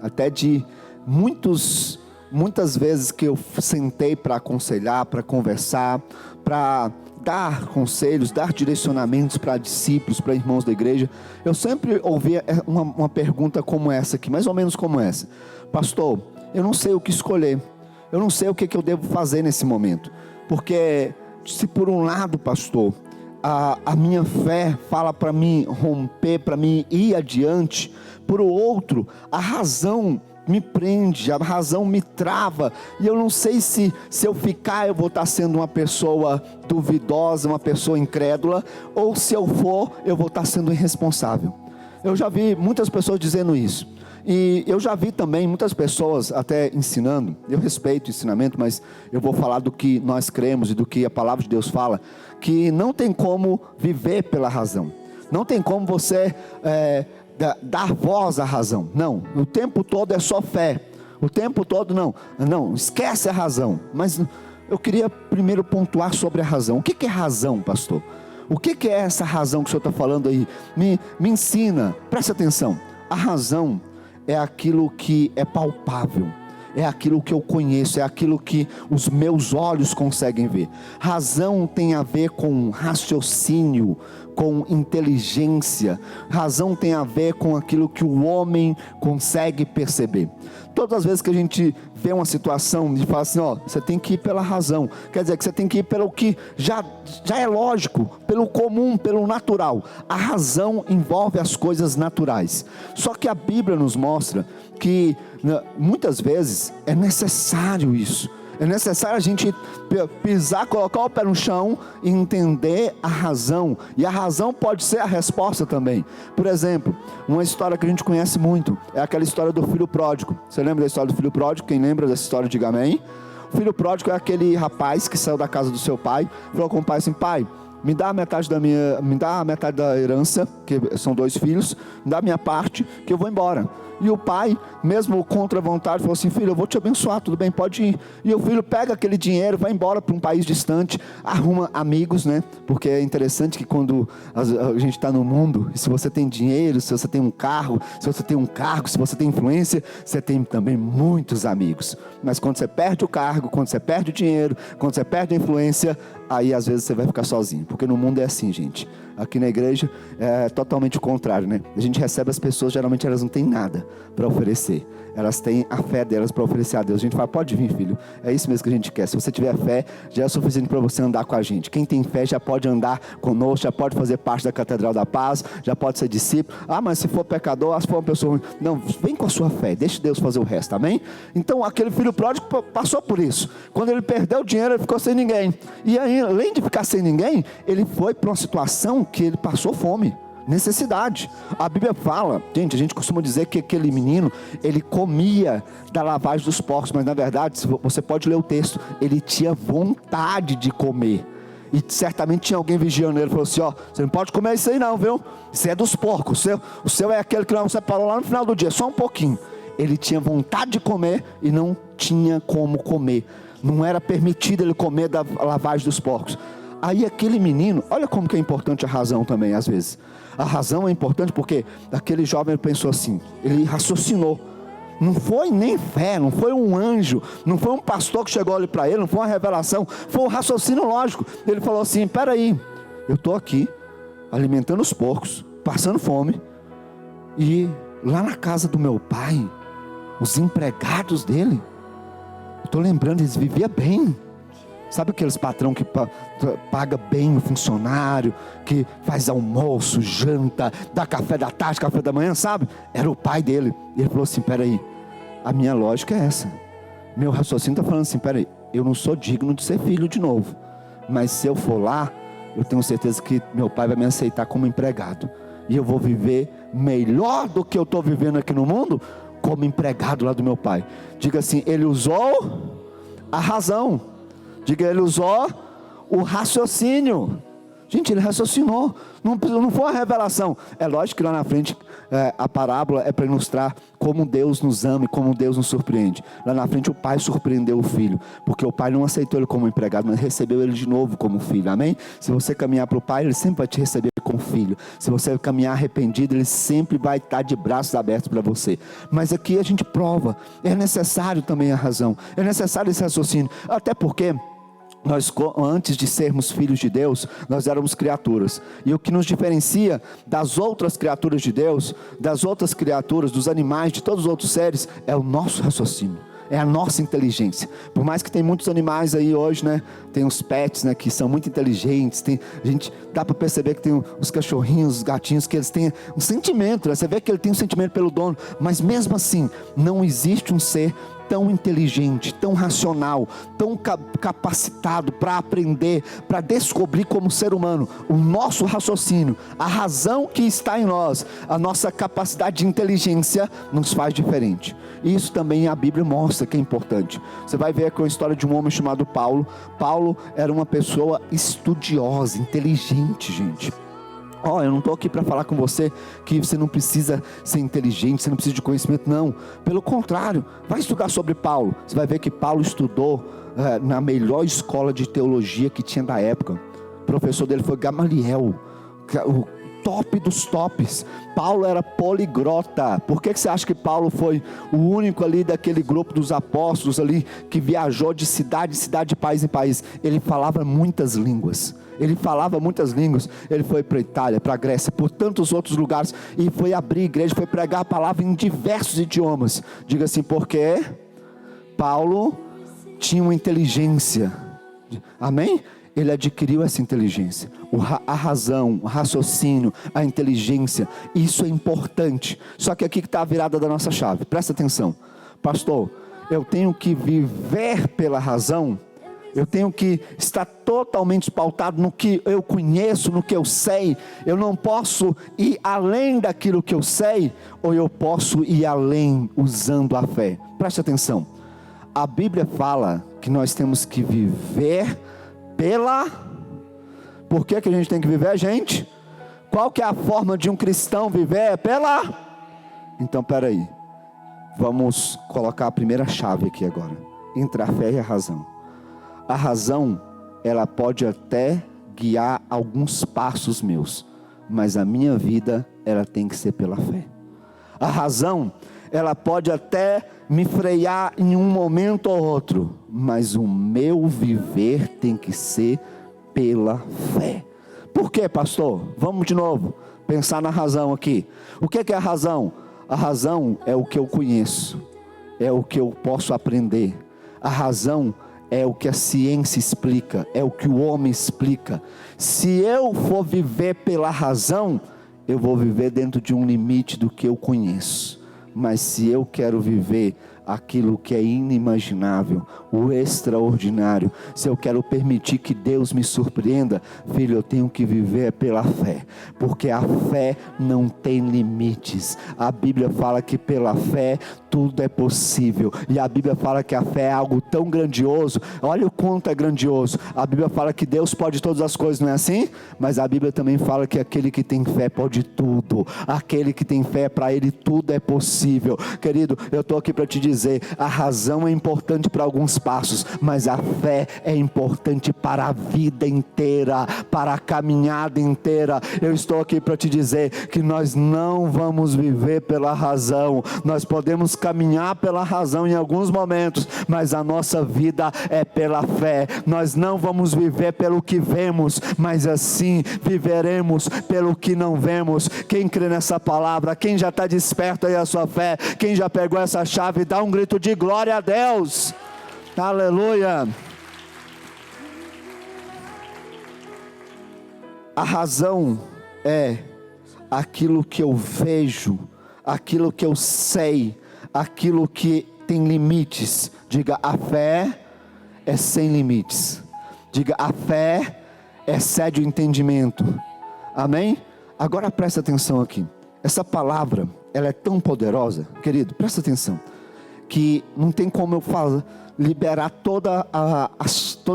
Até de muitas vezes que eu sentei para aconselhar, para conversar, para dar conselhos, dar direcionamentos para discípulos, para irmãos da igreja, eu sempre ouvia uma pergunta como essa aqui, mais ou menos como essa: pastor, eu não sei o que escolher, eu não sei o que eu devo fazer nesse momento, porque se por um lado, pastor, a minha fé fala para mim romper, para mim ir adiante, por outro, a razão me prende, a razão me trava, e eu não sei se eu ficar eu vou estar sendo uma pessoa duvidosa, uma pessoa incrédula, ou se eu for, eu vou estar sendo irresponsável. Eu já vi muitas pessoas dizendo isso, e eu já vi também muitas pessoas até ensinando. Eu respeito o ensinamento, mas eu vou falar do que nós cremos e do que a palavra de Deus fala, que não tem como viver pela razão, não tem como você dar voz à razão. Não, o tempo todo é só fé, o tempo todo não, esquece a razão. Mas eu queria primeiro pontuar sobre a razão. O que é razão, pastor? O que é essa razão que o senhor está falando aí? Me ensina, presta atenção. A razão é aquilo que é palpável, é aquilo que eu conheço, é aquilo que os meus olhos conseguem ver. Razão tem a ver com raciocínio, com inteligência. Razão tem a ver com aquilo que o homem consegue perceber. Todas as vezes que a gente vê uma situação e fala assim, você tem que ir pela razão, quer dizer que você tem que ir pelo que já é lógico, pelo comum, pelo natural. A razão envolve as coisas naturais. Só que a Bíblia nos mostra que muitas vezes é necessário isso. É necessário a gente pisar, colocar o pé no chão e entender a razão. E a razão pode ser a resposta também. Por exemplo, uma história que a gente conhece muito é aquela história do filho pródigo. Você lembra da história do filho pródigo? Quem lembra dessa história, diga amém. O filho pródigo é aquele rapaz que saiu da casa do seu pai, falou com o pai assim: pai, me dá a metade da herança, que são 2 filhos, me dá a minha parte, que eu vou embora. E o pai, mesmo contra a vontade, falou assim: filho, eu vou te abençoar, tudo bem, pode ir. E o filho pega aquele dinheiro, vai embora para um país distante, arruma amigos, né? Porque é interessante que quando a gente está no mundo, e se você tem dinheiro, se você tem um carro, se você tem um cargo, se você tem influência, você tem também muitos amigos. Mas quando você perde o cargo, quando você perde o dinheiro, quando você perde a influência, aí às vezes você vai ficar sozinho. Porque no mundo é assim, gente. Aqui na igreja é totalmente o contrário, né? A gente recebe as pessoas, geralmente elas não têm nada para oferecer. Elas têm a fé delas para oferecer a Deus. A gente fala: pode vir, filho, é isso mesmo que a gente quer. Se você tiver fé, já é suficiente para você andar com a gente. Quem tem fé já pode andar conosco, já pode fazer parte da Catedral da Paz, já pode ser discípulo. Ah, mas se for pecador, se for uma pessoa ruim, não, vem com a sua fé, deixe Deus fazer o resto, amém? Então aquele filho pródigo passou por isso. Quando ele perdeu o dinheiro, ele ficou sem ninguém. E aí, além de ficar sem ninguém, ele foi para uma situação que ele passou fome, necessidade. A Bíblia fala, gente, a gente costuma dizer que aquele menino, ele comia da lavagem dos porcos, mas na verdade, você pode ler o texto, ele tinha vontade de comer. E certamente tinha alguém vigiando ele, falou assim: você não pode comer isso aí não, viu? Isso é dos porcos, o seu é aquele que nós separou lá no final do dia, só um pouquinho. Ele tinha vontade de comer e não tinha como comer. Não era permitido ele comer da lavagem dos porcos. Aí aquele menino, olha como que é importante a razão também às vezes. A razão é importante porque aquele jovem pensou assim, ele raciocinou. Não foi nem fé, não foi um anjo, não foi um pastor que chegou ali para ele, não foi uma revelação, foi um raciocínio lógico. Ele falou assim: peraí, eu estou aqui alimentando os porcos, passando fome, e lá na casa do meu pai, os empregados dele, eu estou lembrando, eles viviam bem. Sabe aqueles patrão que paga bem o funcionário, que faz almoço, janta, dá café da tarde, café da manhã, sabe? Era o pai dele. E ele falou assim: peraí, a minha lógica é essa, meu raciocínio está falando assim: peraí, eu não sou digno de ser filho de novo, mas se eu for lá, eu tenho certeza que meu pai vai me aceitar como empregado, e eu vou viver melhor do que eu estou vivendo aqui no mundo, como empregado lá do meu pai. Diga assim: ele usou a razão. Diga, ele usou o raciocínio. Gente, ele raciocinou, não foi uma revelação. É lógico que lá na frente a parábola é para ilustrar como Deus nos ama e como Deus nos surpreende. Lá na frente o pai surpreendeu o filho, porque o pai não aceitou ele como empregado, mas recebeu ele de novo como filho, amém? Se você caminhar para o pai, ele sempre vai te receber como filho. Se você caminhar arrependido, ele sempre vai estar de braços abertos para você. Mas aqui a gente prova, é necessário também a razão, é necessário esse raciocínio, até porque nós, antes de sermos filhos de Deus, nós éramos criaturas. E o que nos diferencia das outras criaturas de Deus, das outras criaturas, dos animais, de todos os outros seres, é o nosso raciocínio, é a nossa inteligência. Por mais que tem muitos animais aí hoje, né? Tem os pets, né? Que são muito inteligentes. Dá para perceber que tem os cachorrinhos, os gatinhos, que eles têm um sentimento, né? Você vê que ele tem um sentimento pelo dono. Mas mesmo assim, não existe um ser tão inteligente, tão racional, tão capacitado para aprender, para descobrir como ser humano. O nosso raciocínio, a razão que está em nós, a nossa capacidade de inteligência nos faz diferente. E isso também a Bíblia mostra que é importante. Você vai ver com a história de um homem chamado Paulo. Paulo era uma pessoa estudiosa, inteligente, gente. Eu não estou aqui para falar com você que você não precisa ser inteligente, você não precisa de conhecimento, não. Pelo contrário, vai estudar sobre Paulo. Você vai ver que Paulo estudou na melhor escola de teologia que tinha da época. O professor dele foi Gamaliel, o top dos tops. Paulo era poliglota. Por que você acha que Paulo foi o único ali daquele grupo dos apóstolos ali que viajou de cidade em cidade, de país em país? Ele falava muitas línguas. Ele foi para a Itália, para a Grécia, por tantos outros lugares, e foi abrir igreja, foi pregar a palavra em diversos idiomas. Diga assim, porque Paulo tinha uma inteligência, amém? Ele adquiriu essa inteligência, a razão, o raciocínio, a inteligência. Isso é importante. Só que aqui que está a virada da nossa chave. Presta atenção, pastor, eu tenho que viver pela razão. Eu tenho que estar totalmente pautado no que eu conheço, no que eu sei. Eu não posso ir além daquilo que eu sei, ou eu posso ir além usando a fé. Preste atenção. A Bíblia fala que nós temos que viver pela... Por que a gente tem que viver, gente? Qual que é a forma de um cristão viver? É pela... Então, peraí. Vamos colocar a primeira chave aqui agora. Entre a fé e a razão. A razão, ela pode até guiar alguns passos meus, mas a minha vida, ela tem que ser pela fé. A razão, ela pode até me frear em um momento ou outro, mas o meu viver tem que ser pela fé. Por quê, pastor? Vamos de novo pensar na razão aqui. O que é a razão? A razão é o que eu conheço, é o que eu posso aprender. A razão é o que a ciência explica, é o que o homem explica. Se eu for viver pela razão, eu vou viver dentro de um limite do que eu conheço. Mas se eu quero viver aquilo que é inimaginável, o extraordinário, se eu quero permitir que Deus me surpreenda, filho, eu tenho que viver pela fé, porque a fé não tem limites. A Bíblia fala que pela fé tudo é possível, e a Bíblia fala que a fé é algo tão grandioso. Olha o quanto é grandioso. A Bíblia fala que Deus pode todas as coisas, não é assim? Mas a Bíblia também fala que aquele que tem fé pode tudo. Aquele que tem fé, para ele tudo é possível. Querido, eu estou aqui para te dizer, a razão é importante para alguns passos, mas a fé é importante para a vida inteira, para a caminhada inteira. Eu estou aqui para te dizer que nós não vamos viver pela razão. Nós podemos caminhar pela razão em alguns momentos, mas a nossa vida é pela fé. Nós não vamos viver pelo que vemos, mas assim viveremos pelo que não vemos. Quem crê nessa palavra? Quem já está desperto aí a sua fé? Quem já pegou essa chave? Dá um grito de glória a Deus. Aleluia. A razão é aquilo que eu vejo, aquilo que eu sei, aquilo que tem limites. Diga, a fé é sem limites. Diga, a fé excede o entendimento. Amém? Agora presta atenção aqui. Essa palavra, ela é tão poderosa, querido, presta atenção, que não tem como eu liberar todas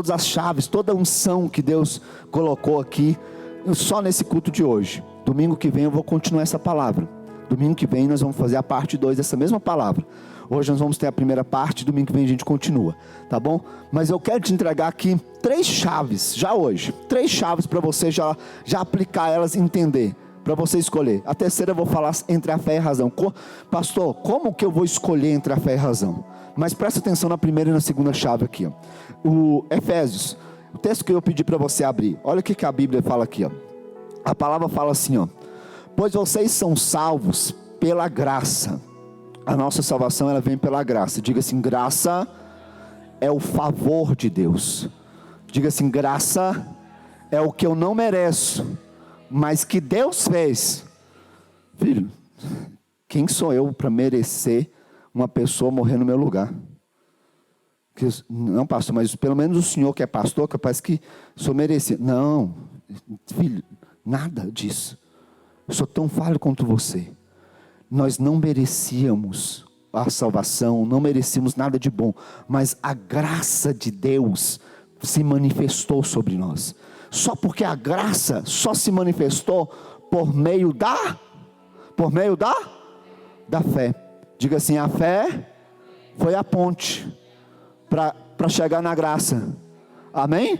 as chaves, toda a unção que Deus colocou aqui só nesse culto de hoje. Domingo que vem eu vou continuar essa palavra. Domingo que vem nós vamos fazer a parte 2 dessa mesma palavra. Hoje nós vamos ter a primeira parte, domingo que vem a gente continua, tá bom? Mas eu quero te entregar aqui 3 chaves, já hoje. 3 chaves para você já aplicar elas e entender, para você escolher. A terceira eu vou falar entre a fé e a razão. Pastor, como que eu vou escolher entre a fé e a razão? Mas presta atenção na primeira e na segunda chave aqui, ó. O Efésios, o texto que eu pedi para você abrir. Olha o que a Bíblia fala aqui, ó. A palavra fala assim, ó: pois vocês são salvos pela graça. A nossa salvação, ela vem pela graça. Diga assim: graça é o favor de Deus. Diga assim: graça é o que eu não mereço, mas que Deus fez. Filho, quem sou eu para merecer uma pessoa morrer no meu lugar? Não, pastor, mas pelo menos o senhor que é pastor, capaz que o senhor merecia. Não, filho, nada disso. Eu sou tão falho quanto você. Nós não merecíamos a salvação, não merecíamos nada de bom, mas a graça de Deus se manifestou sobre nós. Só porque a graça só se manifestou por meio da fé. Diga assim: a fé foi a ponte para chegar na graça. Amém?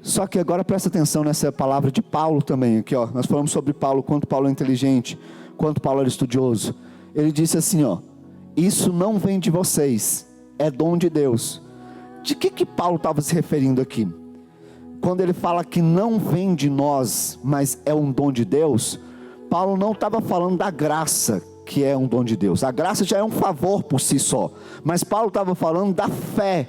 Só que agora presta atenção nessa palavra de Paulo também, aqui ó, nós falamos sobre Paulo, quanto Paulo é inteligente, quanto Paulo era estudioso. Ele disse assim, ó: isso não vem de vocês, é dom de Deus. De que Paulo estava se referindo aqui? Quando ele fala que não vem de nós, mas é um dom de Deus, Paulo não estava falando da graça, que é um dom de Deus. A graça já é um favor por si só, mas Paulo estava falando da fé.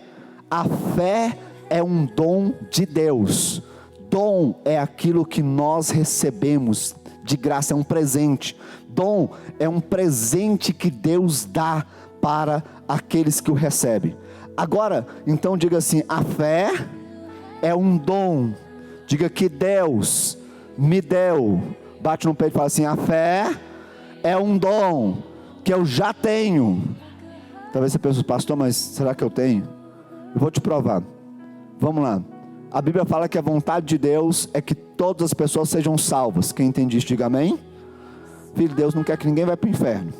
A fé é um dom de Deus. Dom é aquilo que nós recebemos de graça, é um presente. Dom é um presente que Deus dá para aqueles que o recebem. Agora, então diga assim: a fé é um dom. Diga que Deus me deu. Bate no peito e fala assim: a fé é um dom que eu já tenho. Talvez você pense: pastor, mas será que eu tenho? Eu vou te provar. Vamos lá. A Bíblia fala que a vontade de Deus é que todas as pessoas sejam salvas. Quem entende isso, diga amém. Filho, Deus não quer que ninguém vá para o inferno.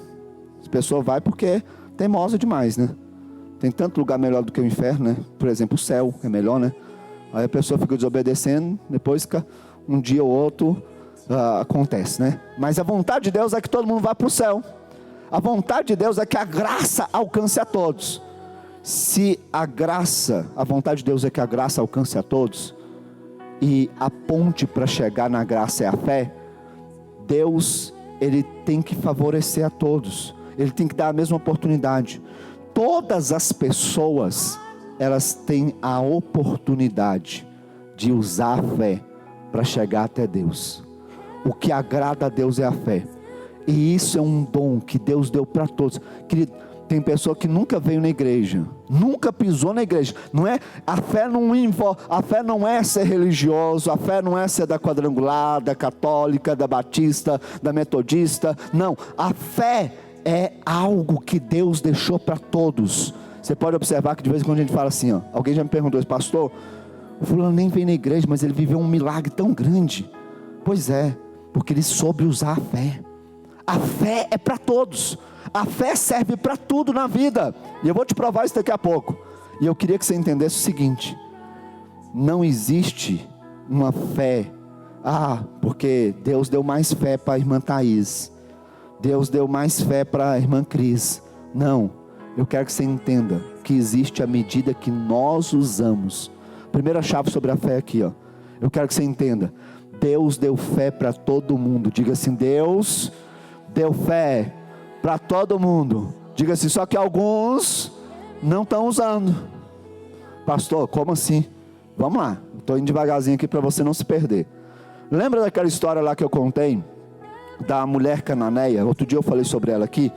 As pessoas vão porque é teimosa demais, né? Tem tanto lugar melhor do que o inferno, né? Por exemplo, o céu é melhor, né? Aí a pessoa fica desobedecendo, depois fica um dia ou outro, acontece, né? Mas a vontade de Deus é que todo mundo vá para o céu. A vontade de Deus é que a graça alcance a todos. Se a vontade de Deus é que a graça alcance a todos, e a ponte para chegar na graça é a fé, Deus, Ele tem que favorecer a todos, Ele tem que dar a mesma oportunidade. Todas as pessoas, elas têm a oportunidade de usar a fé para chegar até Deus. O que agrada a Deus é a fé, e isso é um dom que Deus deu para todos. Querido, tem pessoa que nunca veio na igreja, nunca pisou na igreja. Não é, a fé não é ser religioso, a fé não é ser da quadrangular, da católica, da batista, da metodista. Não, a fé é algo que Deus deixou para todos. Você pode observar que de vez em quando a gente fala assim, ó, alguém já me perguntou: pastor, o fulano nem veio na igreja, mas ele viveu um milagre tão grande. Pois é, porque ele soube usar a fé. A fé é para todos. A fé serve para tudo na vida. E eu vou te provar isso daqui a pouco. E eu queria que você entendesse o seguinte: não existe uma fé, porque Deus deu mais fé para a irmã Thaís, Deus deu mais fé para a irmã Cris. Não, eu quero que você entenda que existe a medida que nós usamos. Primeira chave sobre a fé aqui, ó. Eu quero que você entenda: Deus deu fé para todo mundo. Diga assim: Deus deu fé para todo mundo. Diga assim: só que alguns não estão usando. Pastor, como assim? Vamos lá, estou indo devagarzinho aqui para você não se perder. Lembra daquela história lá que eu contei da mulher cananeia? Outro dia eu falei sobre ela aqui.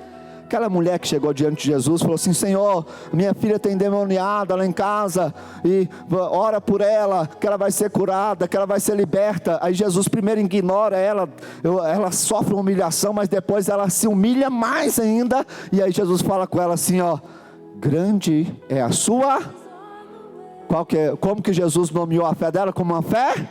Aquela mulher que chegou diante de Jesus, falou assim: Senhor, minha filha tem endemoniada lá em casa, e ora por ela, que ela vai ser curada, que ela vai ser liberta. Aí Jesus primeiro ignora ela, ela sofre uma humilhação, mas depois ela se humilha mais ainda, e aí Jesus fala com ela assim, ó: grande é a sua... Como que Jesus nomeou a fé dela? Como uma fé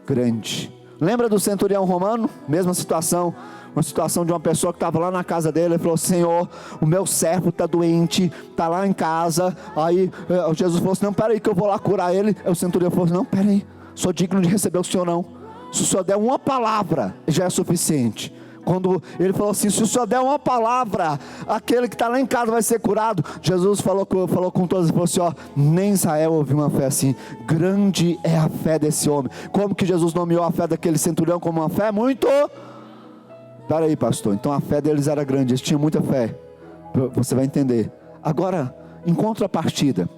grande. Lembra do centurião romano? Mesma situação. Uma situação de uma pessoa que estava lá na casa dele. Ele falou: Senhor, o meu servo está doente, está lá em casa. Aí Jesus falou assim: não, peraí que eu vou lá curar ele. Aí o centurião falou assim: não, peraí, sou digno de receber o Senhor não. Se o Senhor der uma palavra, já é suficiente. Quando ele falou assim: se o Senhor der uma palavra, aquele que está lá em casa vai ser curado. Jesus falou com todos e falou assim: ó, nem Israel ouviu uma fé assim. Grande é a fé desse homem. Como que Jesus nomeou a fé daquele centurião como uma fé muito... Espera aí, pastor, então a fé deles era grande, eles tinham muita fé. Você vai entender. Agora, em contrapartida,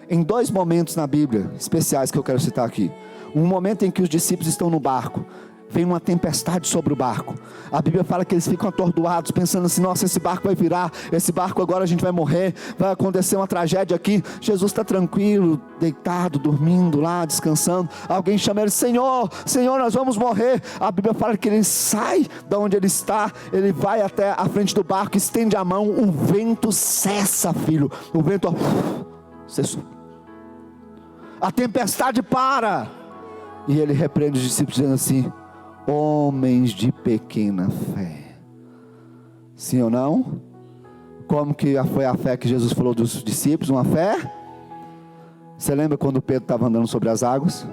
em 2 momentos na Bíblia especiais que eu quero citar aqui. Um momento em que os discípulos estão no barco, vem uma tempestade sobre o barco. A Bíblia fala que eles ficam atordoados, pensando assim: nossa, esse barco vai virar, esse barco agora a gente vai morrer, vai acontecer uma tragédia aqui. Jesus está tranquilo, deitado, dormindo lá, descansando. Alguém chama ele: Senhor, Senhor, nós vamos morrer. A Bíblia fala que ele sai de onde ele está, ele vai até a frente do barco, estende a mão, o vento cessa, filho. O vento cessou. A tempestade para. E ele repreende os discípulos dizendo assim: homens de pequena fé. Sim ou não? Como que foi a fé que Jesus falou dos discípulos? Uma fé? Você lembra quando Pedro estava andando sobre as águas?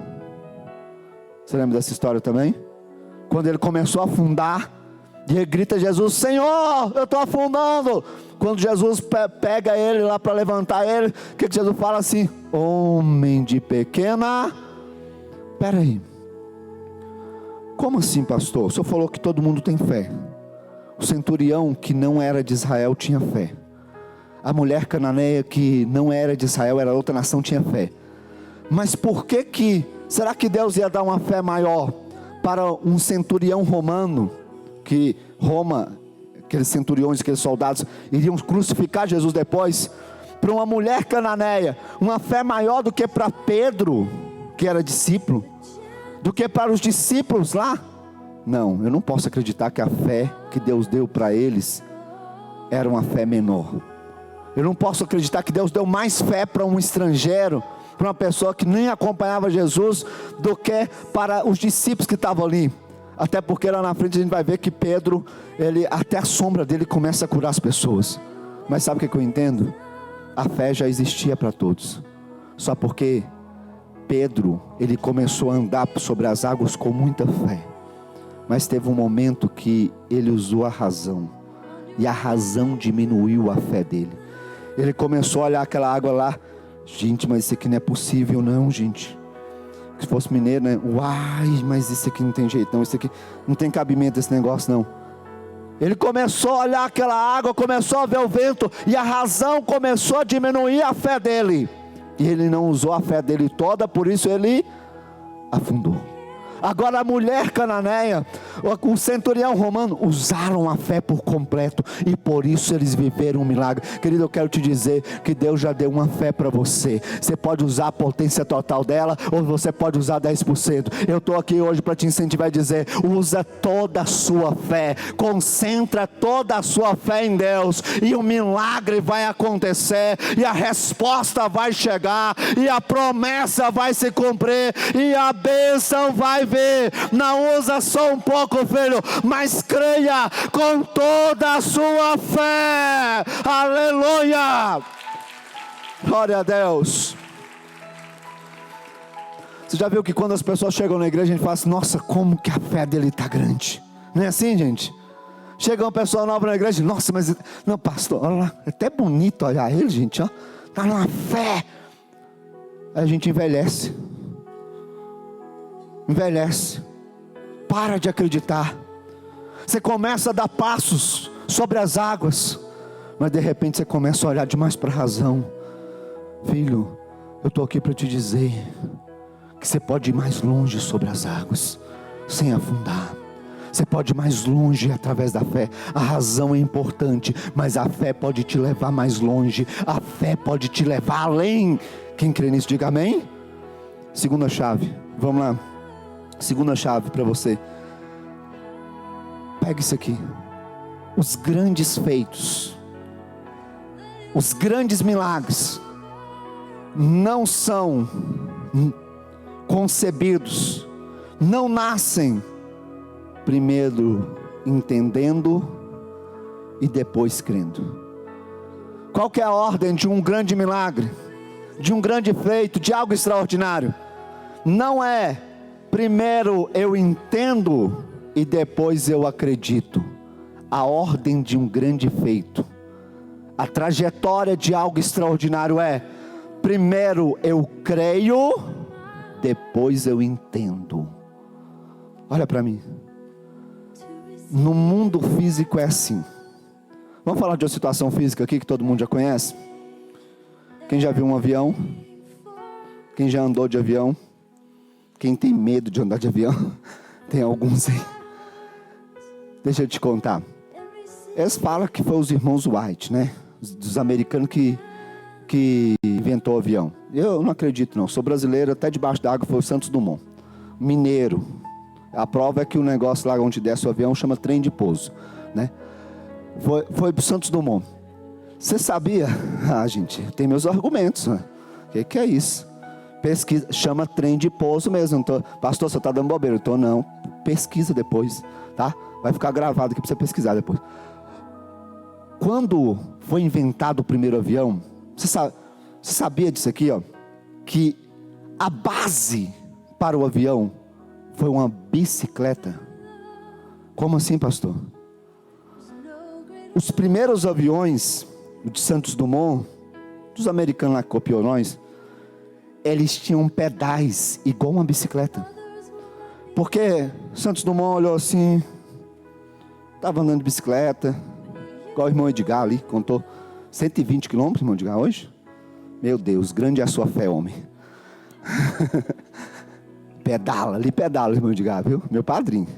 Você lembra dessa história também? Quando ele começou a afundar, e ele grita a Jesus: Senhor, eu estou afundando. Quando Jesus pega ele lá para levantar ele, o que Jesus fala assim? Homem de pequena... Espera aí. Como assim, pastor? O senhor falou que todo mundo tem fé. O centurião que não era de Israel tinha fé. A mulher cananeia que não era de Israel, era outra nação, tinha fé. Mas por que será que Deus ia dar uma fé maior para um centurião romano, que Roma, aqueles centuriões, aqueles soldados, iriam crucificar Jesus depois, para uma mulher cananeia, uma fé maior do que para Pedro, que era discípulo, do que para os discípulos lá? Não, eu não posso acreditar que a fé que Deus deu para eles era uma fé menor. Eu não posso acreditar que Deus deu mais fé para um estrangeiro, para uma pessoa que nem acompanhava Jesus, do que para os discípulos que estavam ali. Até porque lá na frente a gente vai ver que Pedro, até a sombra dele começa a curar as pessoas. Mas sabe o que eu entendo? A fé já existia para todos, só porque Pedro, ele começou a andar sobre as águas com muita fé. Mas teve um momento que ele usou a razão, e a razão diminuiu a fé dele. Ele começou a olhar aquela água lá: gente, mas isso aqui não é possível não, gente. Se fosse mineiro, né? Uai, mas isso aqui não tem jeito não, isso aqui não tem cabimento, esse negócio não. Ele começou a olhar aquela água, começou a ver o vento, e a razão começou a diminuir a fé dele. E ele não usou a fé dele toda, por isso ele afundou. Agora a mulher cananeia, o centurião romano, usaram a fé por completo, e por isso eles viveram um milagre. Querido, eu quero te dizer que Deus já deu uma fé para você. Você pode usar a potência total dela, ou você pode usar 10%. Eu estou aqui hoje para te incentivar e dizer: usa toda a sua fé, concentra toda a sua fé em Deus, e o milagre vai acontecer, e a resposta vai chegar, e a promessa vai se cumprir, e a bênção vai vir. Não usa só um pouco, filho, mas creia com toda a sua fé. Aleluia, glória a Deus. Você já viu que quando as pessoas chegam na igreja, a gente fala assim: nossa, como que a fé dele está grande? Não é assim, gente? Chega uma pessoa nova na igreja: nossa, mas não, pastor, olha lá, é até bonito olhar ele, gente, ó, está numa fé. Aí a gente envelhece, para de acreditar. Você começa a dar passos sobre as águas, mas de repente você começa a olhar demais para a razão. Filho, eu estou aqui para te dizer que você pode ir mais longe sobre as águas, sem afundar. Você pode ir mais longe através da fé. A razão é importante, mas a fé pode te levar mais longe. A fé pode te levar além. Quem crê nisso, diga amém. Segunda chave, vamos lá. Segunda chave para você. Pega isso aqui. Os grandes feitos, os grandes milagres, não são concebidos, não nascem Primeiro entendendo e depois crendo. Qual que é a ordem de um grande milagre, de um grande feito, de algo extraordinário? Não é primeiro eu entendo e depois eu acredito. A ordem de um grande feito, a trajetória de algo extraordinário é: primeiro eu creio, depois eu entendo. Olha para mim. No mundo físico é assim. Vamos falar de uma situação física aqui que todo mundo já conhece? Quem já viu um avião? Quem já andou de avião? Quem tem medo de andar de avião? Tem alguns aí. Deixa eu te contar. Eles falam que foi os irmãos Wright, né? Dos americanos que inventou o avião. Eu não acredito não. Sou brasileiro, até debaixo d'água foi o Santos Dumont. Mineiro. A prova é que o negócio lá onde desce o avião chama trem de pouso, né? Foi pro Santos Dumont. Você sabia? Ah, gente, tem meus argumentos. O que é isso? Pesquisa, chama trem de pouso mesmo. Não tô, pastor, você está dando bobeira? Eu tô, não. Pesquisa depois, tá? Vai ficar gravado aqui para você pesquisar depois. Quando foi inventado o primeiro avião, você sabia disso aqui, ó? Que a base para o avião foi uma bicicleta. Como assim, pastor? Os primeiros aviões de Santos Dumont, dos americanos lá que copiou nós, eles tinham pedais igual uma bicicleta. Porque Santos Dumont olhou assim, estava andando de bicicleta, igual o irmão Edgar ali, contou 120 quilômetros, irmão Edgar, hoje? Meu Deus, grande é a sua fé, homem. Pedala, irmão Edgar, viu? Meu padrinho.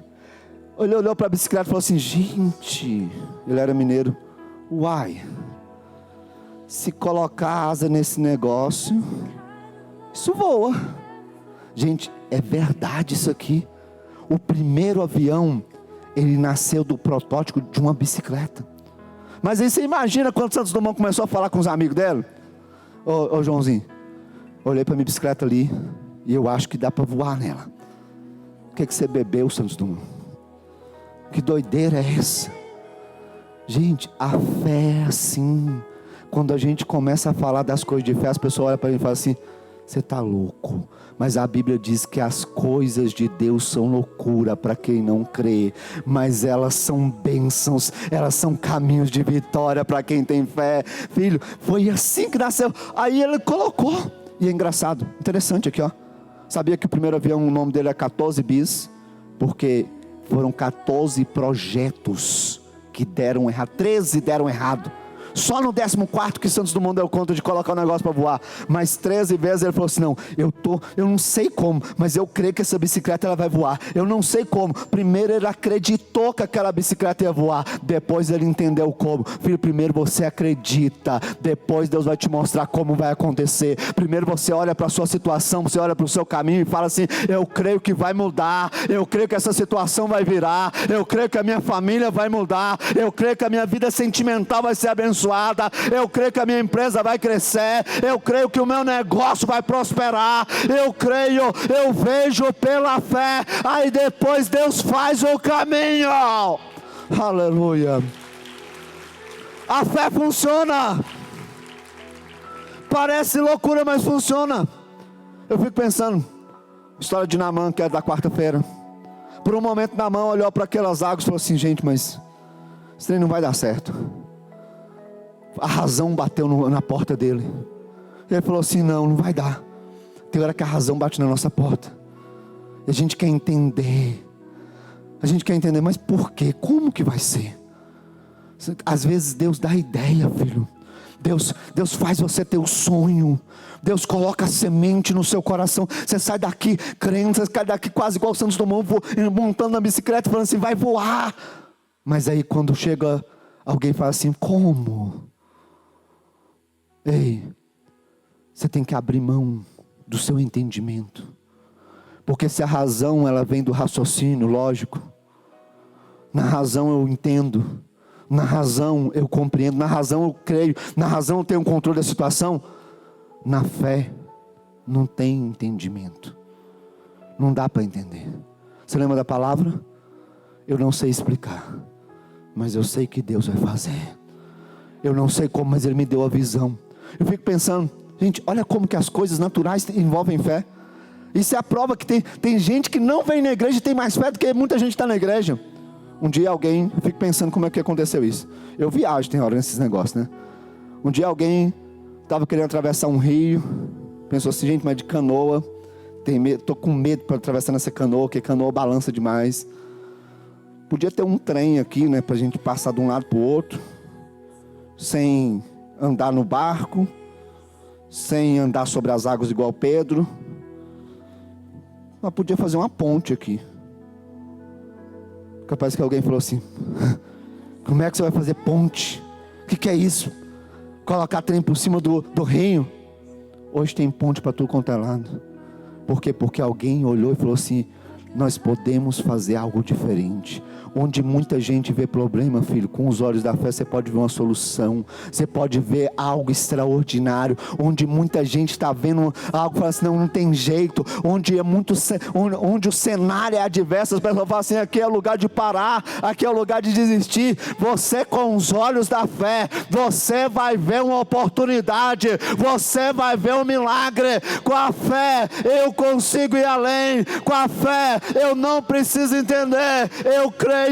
Olhou para a bicicleta e falou assim: gente, ele era mineiro. Uai, se colocar asa nesse negócio, isso voa. Gente, é verdade isso aqui. O primeiro avião, ele nasceu do protótipo de uma bicicleta. Mas aí você imagina quando Santos Dumont começou a falar com os amigos dele. Ô Joãozinho, olhei para minha bicicleta ali e eu acho que dá para voar nela. O que você bebeu, Santos Dumont? Que doideira é essa? Gente, a fé é assim. Quando a gente começa a falar das coisas de fé, as pessoas olham para mim e falam assim: você está louco. Mas a Bíblia diz que as coisas de Deus são loucura para quem não crê, mas elas são bênçãos, elas são caminhos de vitória para quem tem fé. Filho, foi assim que nasceu. Aí ele colocou. E é engraçado, interessante aqui, ó. Sabia que o primeiro avião, o nome dele é 14 bis? Porque foram 14 projetos que deram errado, 13 deram errado. Só no 14º que Santos Dumont deu conta de colocar o negócio para voar. Mas 13 vezes ele falou assim: não, eu não sei como, mas eu creio que essa bicicleta ela vai voar. Eu não sei como. Primeiro ele acreditou que aquela bicicleta ia voar. Depois ele entendeu como. Filho, primeiro você acredita. Depois Deus vai te mostrar como vai acontecer. Primeiro você olha para a sua situação, você olha para o seu caminho e fala assim: eu creio que vai mudar. Eu creio que essa situação vai virar. Eu creio que a minha família vai mudar. Eu creio que a minha vida sentimental vai ser abençoada. Eu creio que a minha empresa vai crescer. Eu creio que o meu negócio vai prosperar. Eu creio, eu vejo pela fé. Aí depois Deus faz o caminho. Aleluia. A fé funciona. Parece loucura, mas funciona. Eu fico pensando, história de Naamã, que é da quarta-feira. Por um momento Naamã olhou para aquelas águas e falou assim: gente, mas isso aí não vai dar certo. A razão bateu na porta dele. Ele falou assim: não vai dar. Tem hora que a razão bate na nossa porta. E a gente quer entender. Mas por quê? Como que vai ser? Às vezes Deus dá ideia, filho. Deus faz você ter o sonho. Deus coloca a semente no seu coração. Você sai daqui crendo, você sai daqui quase igual o Santos Dumont, montando na bicicleta, falando assim: vai voar. Mas aí quando chega alguém fala assim: como? Ei, você tem que abrir mão do seu entendimento. Porque se a razão ela vem do raciocínio lógico, na razão eu entendo, na razão eu compreendo, na razão eu creio, na razão eu tenho um controle da situação. Na fé não tem entendimento, não dá para entender. Você lembra da palavra? Eu não sei explicar, mas eu sei que Deus vai fazer. Eu não sei como, mas Ele me deu a visão. Eu fico pensando, gente, olha como que as coisas naturais envolvem fé. Isso é a prova que tem gente que não vem na igreja e tem mais fé do que muita gente está na igreja. Um dia alguém, eu fico pensando como é que aconteceu isso. Eu viajo, tem hora nesses negócios, né? Um dia alguém estava querendo atravessar um rio, pensou assim, gente, mas de canoa, estou com medo para atravessar nessa canoa, porque canoa balança demais. Podia ter um trem aqui, né, para a gente passar de um lado para o outro, sem andar no barco, sem andar sobre as águas igual Pedro. Mas podia fazer uma ponte aqui. Capaz que alguém falou assim, como é que você vai fazer ponte? O que é isso? Colocar trem por cima do rio? Hoje tem ponte para tudo quanto é lado. Por quê? Porque alguém olhou e falou assim, nós podemos fazer algo diferente. Onde muita gente vê problema, filho, com os olhos da fé você pode ver uma solução. Você pode ver algo extraordinário. Onde muita gente está vendo algo e fala assim, não tem jeito. Onde o cenário é adverso, as pessoas falam assim, aqui é lugar de parar, aqui é o lugar de desistir. Você com os olhos da fé, você vai ver uma oportunidade, você vai ver um milagre. Com a fé eu consigo ir além. Com a fé eu não preciso entender, eu creio.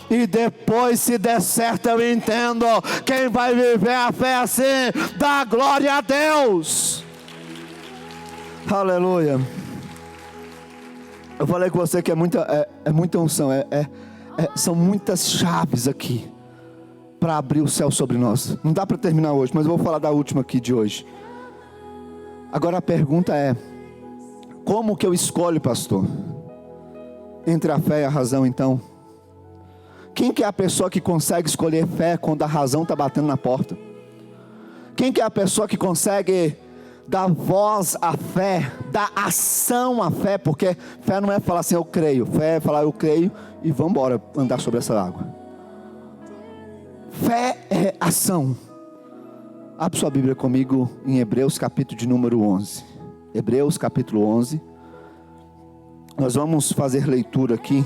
E depois, se der certo, eu entendo. Quem vai viver a fé assim, dá glória a Deus. Aleluia. Eu falei com você que é muita unção, são muitas chaves aqui para abrir o céu sobre nós. Não dá para terminar hoje, mas eu vou falar da última aqui de hoje. Agora a pergunta é, como que eu escolho, pastor? Entre a fé e a razão, então? Quem que é a pessoa que consegue escolher fé quando a razão está batendo na porta? Quem que é a pessoa que consegue dar voz à fé, dar ação à fé? Porque fé não é falar assim, eu creio. Fé é falar, eu creio e vamos embora andar sobre essa água. Fé é ação. Abre sua Bíblia comigo em Hebreus capítulo de número 11. Hebreus capítulo 11. Nós vamos fazer leitura aqui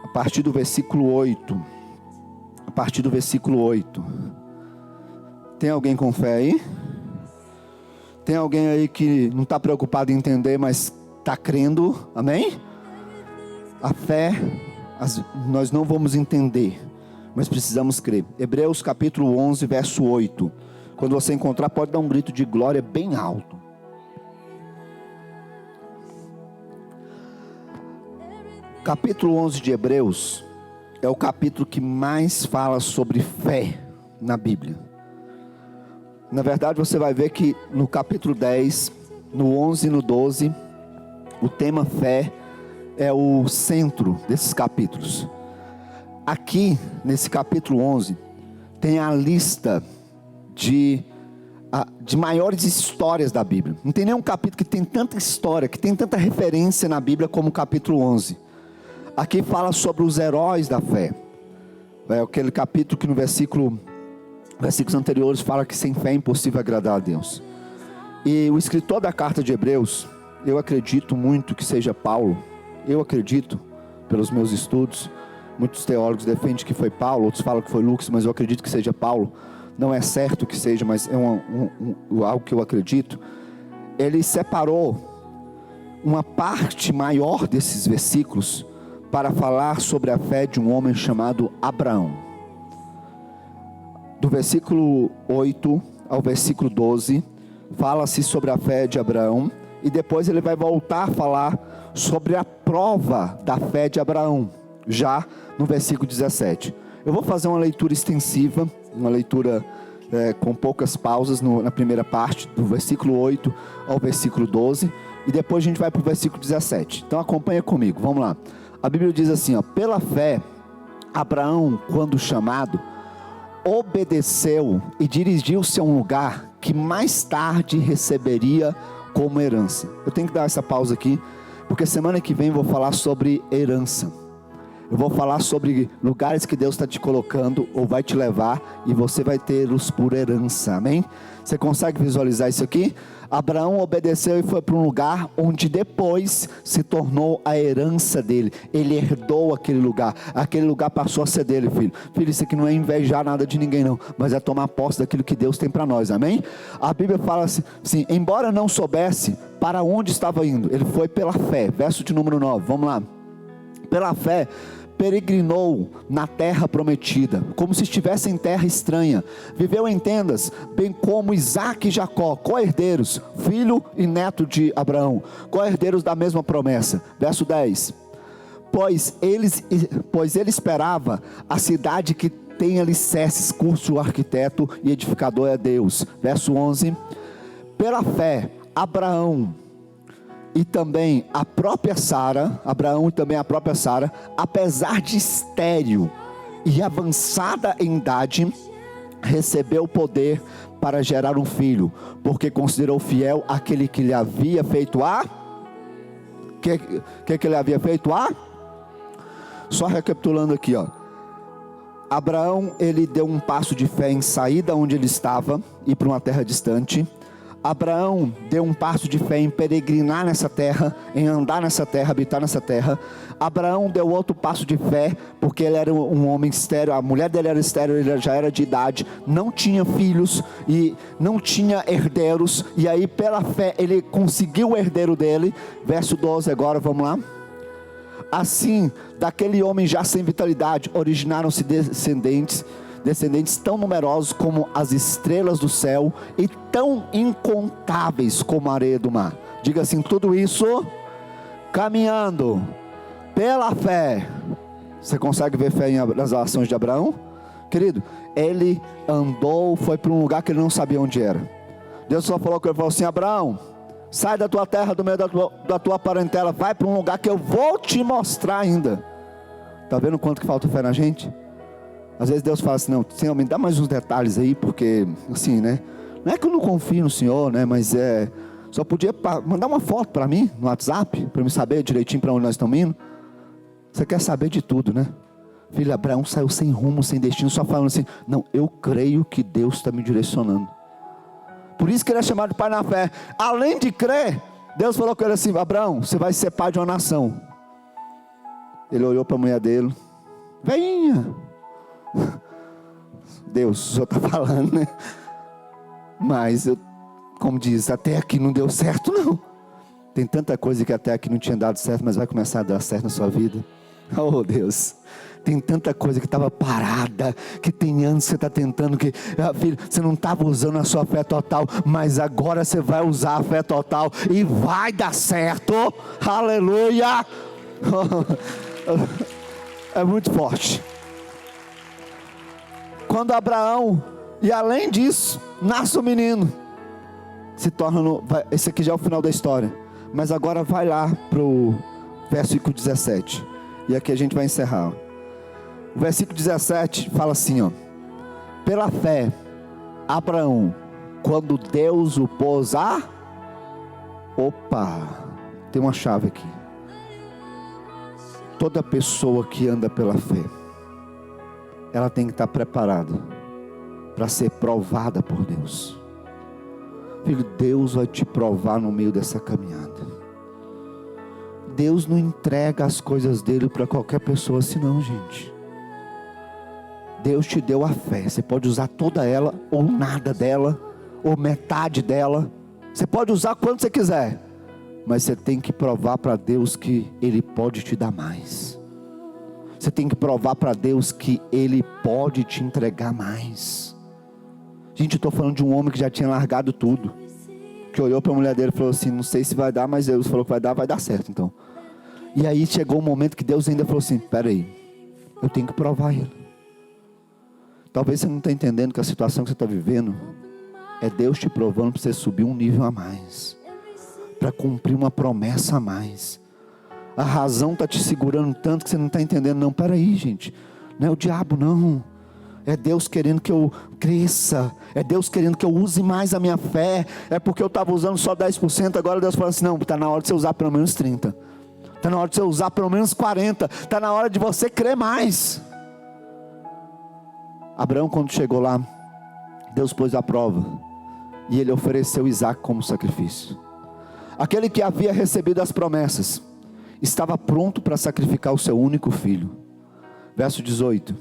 a partir do versículo 8. A partir do versículo 8. Tem alguém com fé aí? Tem alguém aí que não está preocupado em entender, mas está crendo? Amém? A fé, nós não vamos entender, mas precisamos crer. Hebreus capítulo 11, verso 8. Quando você encontrar, pode dar um grito de glória bem alto. Capítulo 11 de Hebreus é o capítulo que mais fala sobre fé na Bíblia. Na verdade, você vai ver que no capítulo 10, no 11 e no 12, o tema fé é o centro desses capítulos. Aqui, nesse capítulo 11, tem a lista de maiores histórias da Bíblia. Não tem nenhum capítulo que tem tanta história, que tem tanta referência na Bíblia como o capítulo 11. Aqui fala sobre os heróis da fé. É aquele capítulo que no versículos anteriores fala que sem fé é impossível agradar a Deus. E o escritor da carta de Hebreus, eu acredito muito que seja Paulo. Eu acredito, pelos meus estudos, muitos teólogos defendem que foi Paulo, outros falam que foi Lucas, mas eu acredito que seja Paulo. Não é certo que seja, mas é algo que eu acredito. Ele separou uma parte maior desses versículos para falar sobre a fé de um homem chamado Abraão. Do versículo 8 ao versículo 12, fala-se sobre a fé de Abraão, e depois ele vai voltar a falar sobre a prova da fé de Abraão, já no versículo 17. Eu vou fazer uma leitura extensiva, uma leitura com poucas pausas na primeira parte, do versículo 8 ao versículo 12, e depois a gente vai para o versículo 17. Então acompanha comigo, vamos lá. A Bíblia diz assim, pela fé, Abraão, quando chamado, obedeceu e dirigiu-se a um lugar que mais tarde receberia como herança. Eu tenho que dar essa pausa aqui, porque semana que vem eu vou falar sobre herança. Eu vou falar sobre lugares que Deus está te colocando ou vai te levar, e você vai tê-los por herança, amém? Você consegue visualizar isso aqui? Abraão obedeceu e foi para um lugar onde depois se tornou a herança dele. Ele herdou aquele lugar passou a ser dele, filho. Filho, isso aqui não é invejar nada de ninguém não, mas é tomar posse daquilo que Deus tem para nós, amém? A Bíblia fala assim, embora não soubesse para onde estava indo, ele foi pela fé. Verso de número 9, vamos lá. Pela fé peregrinou na terra prometida, como se estivesse em terra estranha. Viveu em tendas, bem como Isaque e Jacó, co-herdeiros, filho e neto de Abraão, co-herdeiros da mesma promessa. Verso 10. Pois ele esperava a cidade que tem alicerces, cujo arquiteto e edificador é Deus. Verso 11. Pela fé, Abraão e também a própria Sara, apesar de estéril e avançada em idade, recebeu o poder para gerar um filho, porque considerou fiel aquele que lhe havia feito que ele havia feito Só recapitulando aqui, Abraão, ele deu um passo de fé em sair da onde ele estava, ir para uma terra distante. Abraão deu um passo de fé em peregrinar nessa terra, em andar nessa terra, habitar nessa terra. Abraão deu outro passo de fé, porque ele era um homem estéril, a mulher dele era estéril, ele já era de idade, não tinha filhos e não tinha herdeiros, e aí pela fé ele conseguiu o herdeiro dele. Verso 12 agora, vamos lá. Assim, daquele homem já sem vitalidade, originaram-se descendentes tão numerosos como as estrelas do céu e tão incontáveis como a areia do mar. Diga assim, tudo isso caminhando pela fé. Você consegue ver fé nas ações de Abraão? Querido, ele andou, foi para um lugar que ele não sabia onde era. Deus só falou com ele, falou assim, Abraão, sai da tua terra, do meio da tua parentela, vai para um lugar que eu vou te mostrar ainda. Está vendo quanto que falta fé na gente? Às vezes Deus fala assim, não, Senhor, me dá mais uns detalhes aí, porque assim, né? Não é que eu não confio no Senhor, né? Mas só podia mandar uma foto para mim, no WhatsApp, para eu saber direitinho para onde nós estamos indo. Você quer saber de tudo, né? Filho, Abraão saiu sem rumo, sem destino, só falando assim, não, eu creio que Deus está me direcionando. Por isso que ele é chamado de pai na fé. Além de crer, Deus falou com ele assim, Abraão, você vai ser pai de uma nação. Ele olhou para a mulher dele, venha. Deus, o Senhor está falando, né? Mas, como diz, até aqui não deu certo não. Tem tanta coisa que até aqui não tinha dado certo, mas vai começar a dar certo na sua vida. Oh Deus, tem tanta coisa que estava parada, que tem anos que você está tentando, que filho, você não estava usando a sua fé total, mas agora você vai usar a fé total e vai dar certo. Aleluia. É muito forte. Quando Abraão, e além disso, nasce o menino, se torna, esse aqui já é o final da história, mas agora vai lá para o versículo 17, e aqui a gente vai encerrar. O versículo 17 fala assim, pela fé, Abraão, quando Deus o pôs tem uma chave aqui. Toda pessoa que anda pela fé, ela tem que estar preparada para ser provada por Deus. Filho, Deus vai te provar no meio dessa caminhada. Deus não entrega as coisas dele para qualquer pessoa assim não, gente. Deus te deu a fé, você pode usar toda ela, ou nada dela, ou metade dela, você pode usar quanto você quiser, mas você tem que provar para Deus que Ele pode te dar mais. Você tem que provar para Deus que Ele pode te entregar mais. Gente, eu estou falando de um homem que já tinha largado tudo, que olhou para a mulher dele e falou assim, não sei se vai dar, mas Deus falou que vai dar certo então. E aí chegou um momento que Deus ainda falou assim, peraí, eu tenho que provar Ele. Talvez você não está entendendo que a situação que você está vivendo é Deus te provando para você subir um nível a mais, para cumprir uma promessa a mais. A razão está te segurando tanto que você não está entendendo. Não, peraí gente, não é o diabo não, é Deus querendo que eu cresça, é Deus querendo que eu use mais a minha fé. É porque eu estava usando só 10%, agora Deus fala assim, não, está na hora de você usar pelo menos 30%. está na hora de você usar pelo menos 40, está na hora de você crer mais. Abraão, quando chegou lá, Deus pôs a prova, e ele ofereceu Isaque como sacrifício. Aquele que havia recebido as promessas, estava pronto para sacrificar o seu único filho. Verso 18: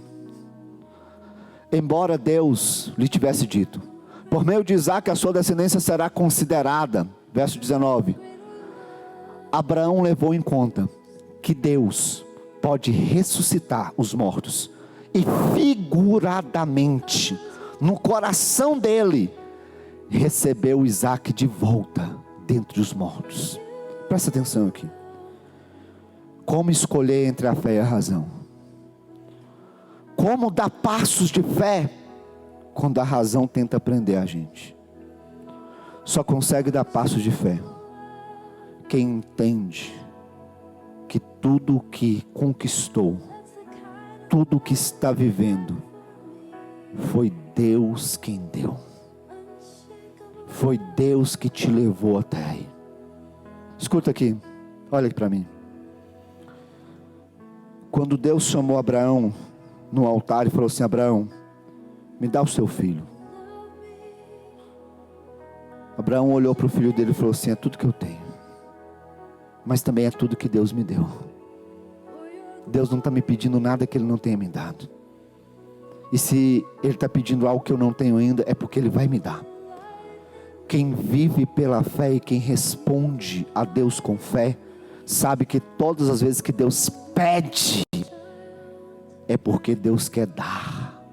embora Deus lhe tivesse dito, por meio de Isaque a sua descendência será considerada. Verso 19: Abraão levou em conta que Deus pode ressuscitar os mortos, e figuradamente, no coração dele, recebeu Isaque de volta dentre os mortos. Presta atenção aqui. Como escolher entre a fé e a razão? Como dar passos de fé quando a razão tenta prender a gente? Só consegue dar passos de fé quem entende que tudo o que conquistou, tudo o que está vivendo, foi Deus quem deu. Foi Deus que te levou até aí. Escuta aqui, olha aqui para mim. Quando Deus chamou Abraão no altar e falou assim: Abraão, me dá o seu filho. Abraão olhou para o filho dele e falou assim: é tudo que eu tenho, mas também é tudo que Deus me deu. Deus não está me pedindo nada que Ele não tenha me dado. E se Ele está pedindo algo que eu não tenho ainda, é porque Ele vai me dar. Quem vive pela fé e quem responde a Deus com fé, sabe que todas as vezes que Deus pede, é porque Deus quer dar.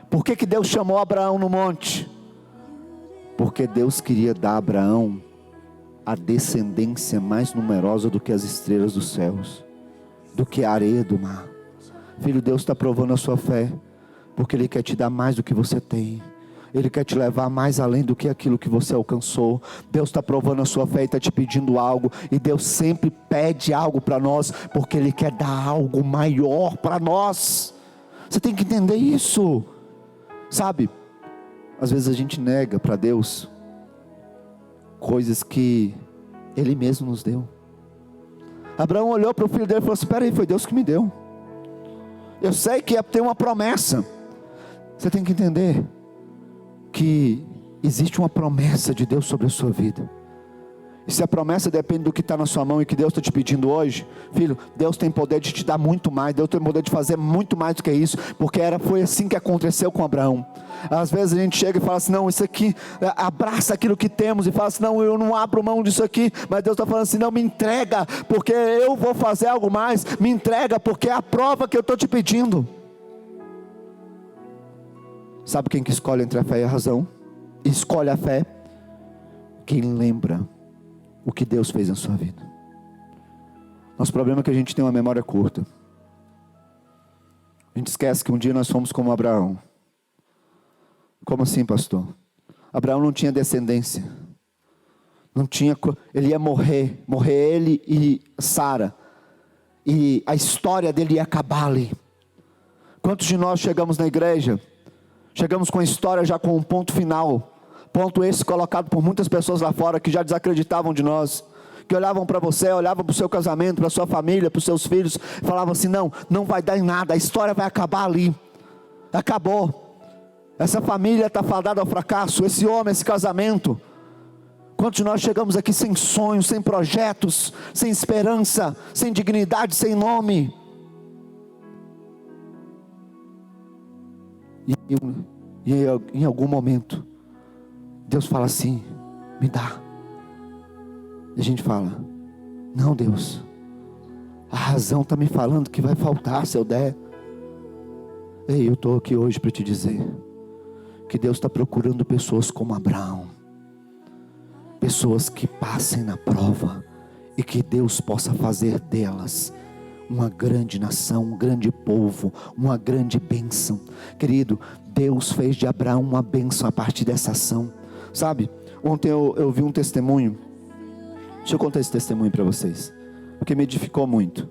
Por que Deus chamou Abraão no monte? Porque Deus queria dar a Abraão a descendência mais numerosa do que as estrelas dos céus, do que a areia do mar. Filho, Deus está provando a sua fé, porque Ele quer te dar mais do que você tem. Ele quer te levar mais além do que aquilo que você alcançou. Deus está provando a sua fé e está te pedindo algo. E Deus sempre pede algo para nós, porque Ele quer dar algo maior para nós. Você tem que entender isso. Sabe, às vezes a gente nega para Deus coisas que Ele mesmo nos deu. Abraão olhou para o filho dele e falou assim: espera aí, foi Deus que me deu. Eu sei que tem uma promessa. Você tem que entender que existe uma promessa de Deus sobre a sua vida. E se a promessa depende do que está na sua mão e que Deus está te pedindo hoje, filho, Deus tem poder de te dar muito mais. Deus tem poder de fazer muito mais do que isso, porque foi assim que aconteceu com Abraão. Às vezes a gente chega e fala assim: não, isso aqui, abraça aquilo que temos, e fala assim: não, eu não abro mão disso aqui. Mas Deus está falando assim: não, me entrega, porque eu vou fazer algo mais. Me entrega, porque é a prova que eu estou te pedindo. Sabe quem que escolhe entre a fé e a razão? Escolhe a fé quem lembra o que Deus fez na sua vida. Nosso problema é que a gente tem uma memória curta. A gente esquece que um dia nós fomos como Abraão. Como assim, pastor? Abraão não tinha descendência. Não tinha, ele ia morrer ele e Sara. E a história dele ia acabar ali. Quantos de nós chegamos na igreja? Chegamos com a história já com um ponto final. Ponto esse colocado por muitas pessoas lá fora que já desacreditavam de nós. Que olhavam para você, olhavam para o seu casamento, para a sua família, para os seus filhos. Falavam assim: não, não vai dar em nada, a história vai acabar ali. Acabou. Essa família está fadada ao fracasso. Esse homem, esse casamento. Quantos de nós chegamos aqui sem sonhos, sem projetos, sem esperança, sem dignidade, sem nome? E em algum momento Deus fala assim: me dá. E a gente fala: não, Deus, a razão está me falando que vai faltar se eu der. Ei, eu estou aqui hoje para te dizer que Deus está procurando pessoas como Abraão, pessoas que passem na prova e que Deus possa fazer delas uma grande nação, um grande povo, uma grande bênção. Querido, Deus fez de Abraão uma bênção a partir dessa ação. Sabe, ontem eu vi um testemunho. Deixa eu contar esse testemunho para vocês, porque me edificou muito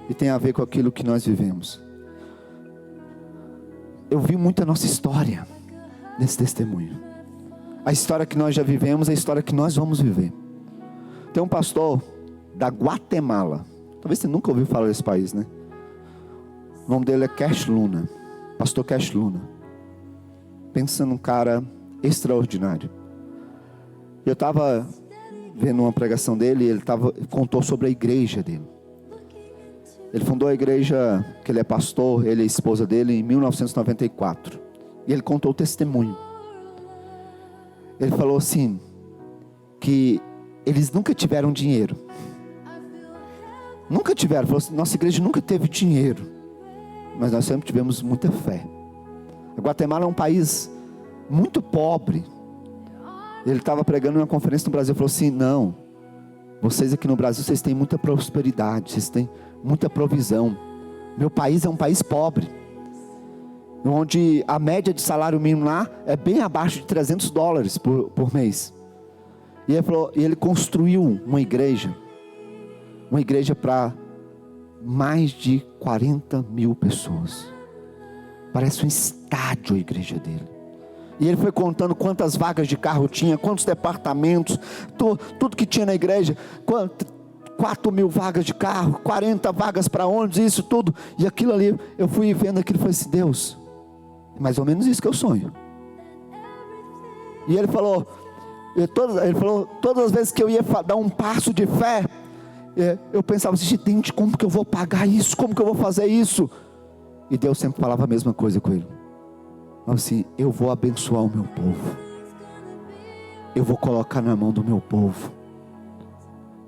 e tem a ver com aquilo que nós vivemos. Eu vi muito a nossa história nesse testemunho. A história que nós já vivemos, a história que nós vamos viver. Tem um pastor da Guatemala. Talvez você nunca ouviu falar desse país, né? O nome dele é Cash Luna, pastor Cash Luna. Pensa num cara extraordinário. Eu estava vendo uma pregação dele, e ele contou sobre a igreja dele. Ele fundou a igreja, que ele é pastor, ele e a esposa dele, em 1994. E ele contou o testemunho. Ele falou assim, que eles nunca tiveram dinheiro. Nunca tiveram. Falou assim, nossa igreja nunca teve dinheiro, mas nós sempre tivemos muita fé. A Guatemala é um país muito pobre. Ele estava pregando em uma conferência no Brasil, falou assim, não, vocês aqui no Brasil, vocês têm muita prosperidade, vocês têm muita provisão. Meu país é um país pobre, onde a média de salário mínimo lá é bem abaixo de $300 por mês. E ele falou, e ele construiu uma igreja para mais de 40 mil pessoas. Parece um estádio a igreja dele. E ele foi contando quantas vagas de carro tinha, quantos departamentos, tudo que tinha na igreja, 4.000 vagas de carro, 40 vagas para ônibus, isso tudo. E aquilo ali, eu fui vendo aquilo e falei assim, Deus, é mais ou menos isso que eu sonho. E ele falou, todas as vezes que eu ia dar um passo de fé, eu pensava assim, gente, como que eu vou pagar isso? Como que eu vou fazer isso? E Deus sempre falava a mesma coisa com ele. Assim, eu vou abençoar o meu povo. Eu vou colocar na mão do meu povo,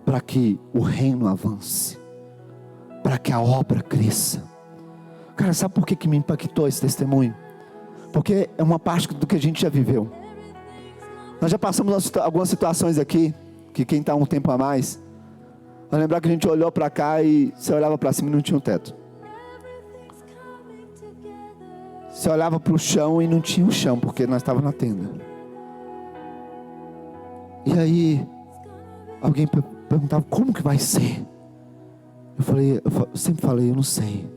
para que o reino avance, para que a obra cresça. Cara, sabe por que me impactou esse testemunho? Porque é uma parte do que a gente já viveu. Nós já passamos algumas situações aqui, que quem está um tempo a mais, vai lembrar que a gente olhou para cá e você olhava para cima e não tinha um teto. Você olhava para o chão e não tinha o chão, porque nós estávamos na tenda. E aí, alguém perguntava, como que vai ser? Eu sempre falei, eu não sei.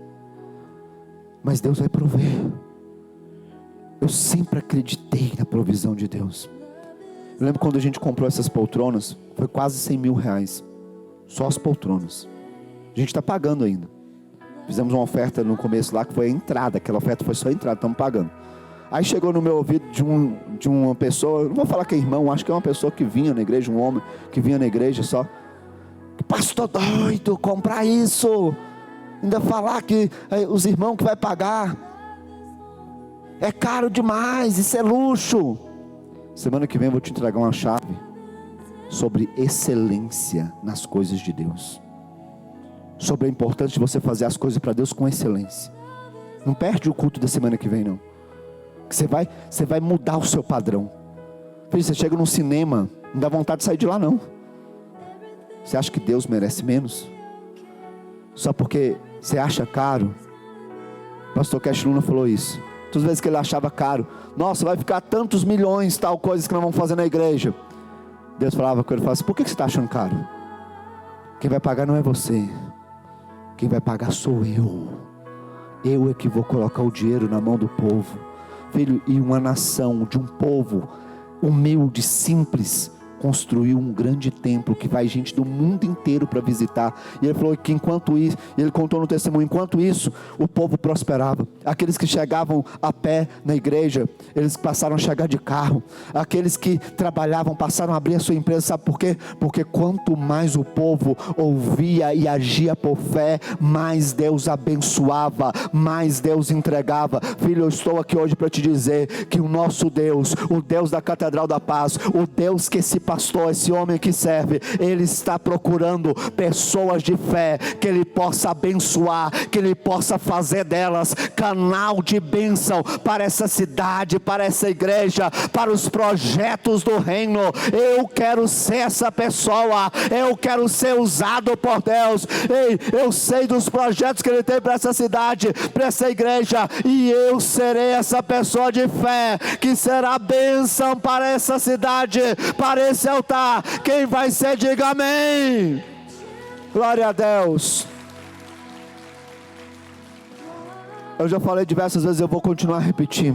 Mas Deus vai prover. Eu sempre acreditei na provisão de Deus. Eu lembro quando a gente comprou essas poltronas, foi quase R$100 mil. Só as poltronas. A gente está pagando ainda. Fizemos uma oferta no começo lá, que foi a entrada. Aquela oferta foi só a entrada, estamos pagando. Aí chegou no meu ouvido de uma pessoa, não vou falar que é irmão, acho que é uma pessoa que vinha na igreja, um homem que vinha na igreja só. Pastor doido, comprar isso. Ainda falar que os irmãos que vai pagar. É caro demais, isso é luxo. Semana que vem eu vou te entregar uma chave sobre excelência nas coisas de Deus. Sobre a importância de você fazer as coisas para Deus com excelência. Não perde o culto da semana que vem não. Você vai mudar o seu padrão. Filho, você chega num cinema, não dá vontade de sair de lá não. Você acha que Deus merece menos? Só porque você acha caro? O pastor Cash Luna falou isso. Todas as vezes que ele achava caro, nossa, vai ficar tantos milhões, tal coisas que nós vamos fazer na igreja. Deus falava com ele, falava assim, por que você está achando caro? Quem vai pagar não é você. Quem vai pagar sou eu. Eu é que vou colocar o dinheiro na mão do povo. Filho, e uma nação de um povo humilde, simples, construiu um grande templo que vai gente do mundo inteiro para visitar. E ele falou que enquanto isso, ele contou no testemunho, enquanto isso, o povo prosperava. Aqueles que chegavam a pé na igreja, eles passaram a chegar de carro. Aqueles que trabalhavam passaram a abrir a sua empresa. Sabe por quê? Porque quanto mais o povo ouvia e agia por fé, mais Deus abençoava, mais Deus entregava. Filho, eu estou aqui hoje para te dizer que o nosso Deus, o Deus da Catedral da Paz, o Deus que esse pastor, esse homem que serve, ele está procurando pessoas de fé, que ele possa abençoar, que ele possa fazer delas canal de bênção para essa cidade, para essa igreja, para os projetos do reino. Eu quero ser essa pessoa, eu quero ser usado por Deus. Ei, eu sei dos projetos que ele tem para essa cidade, para essa igreja, e eu serei essa pessoa de fé, que será bênção para essa cidade, para esse altar. Quem vai ser, diga amém. Glória a Deus. Eu já falei diversas vezes, eu vou continuar a repetir.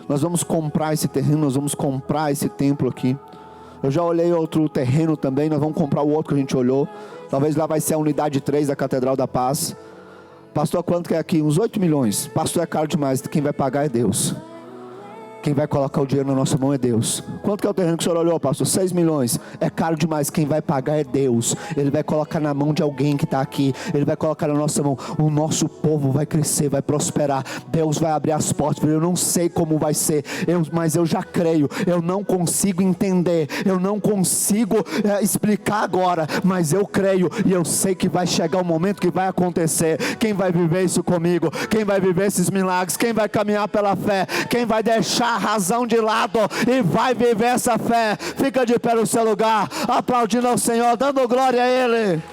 Nós vamos comprar esse terreno, nós vamos comprar esse templo aqui. Eu já olhei outro terreno também, nós vamos comprar o outro que a gente olhou. Talvez lá vai ser a unidade 3 da Catedral da Paz. Pastor, quanto que é aqui? Uns 8 milhões. Pastor, é caro demais. Quem vai pagar é Deus. Quem vai colocar o dinheiro na nossa mão é Deus. Quanto que é o terreno que o senhor olhou, pastor? 6 milhões. É caro demais. Quem vai pagar é Deus. Ele vai colocar na mão de alguém que está aqui. Ele vai colocar na nossa mão. O nosso povo vai crescer, vai prosperar. Deus vai abrir as portas. Eu não sei como vai ser, mas eu já creio. Eu não consigo entender. Eu não consigo explicar agora. Mas eu creio e eu sei que vai chegar o momento que vai acontecer. Quem vai viver isso comigo? Quem vai viver esses milagres? Quem vai caminhar pela fé? Quem vai deixar a razão de lado e vai viver essa fé? Fica de pé no seu lugar, aplaudindo ao Senhor, dando glória a Ele.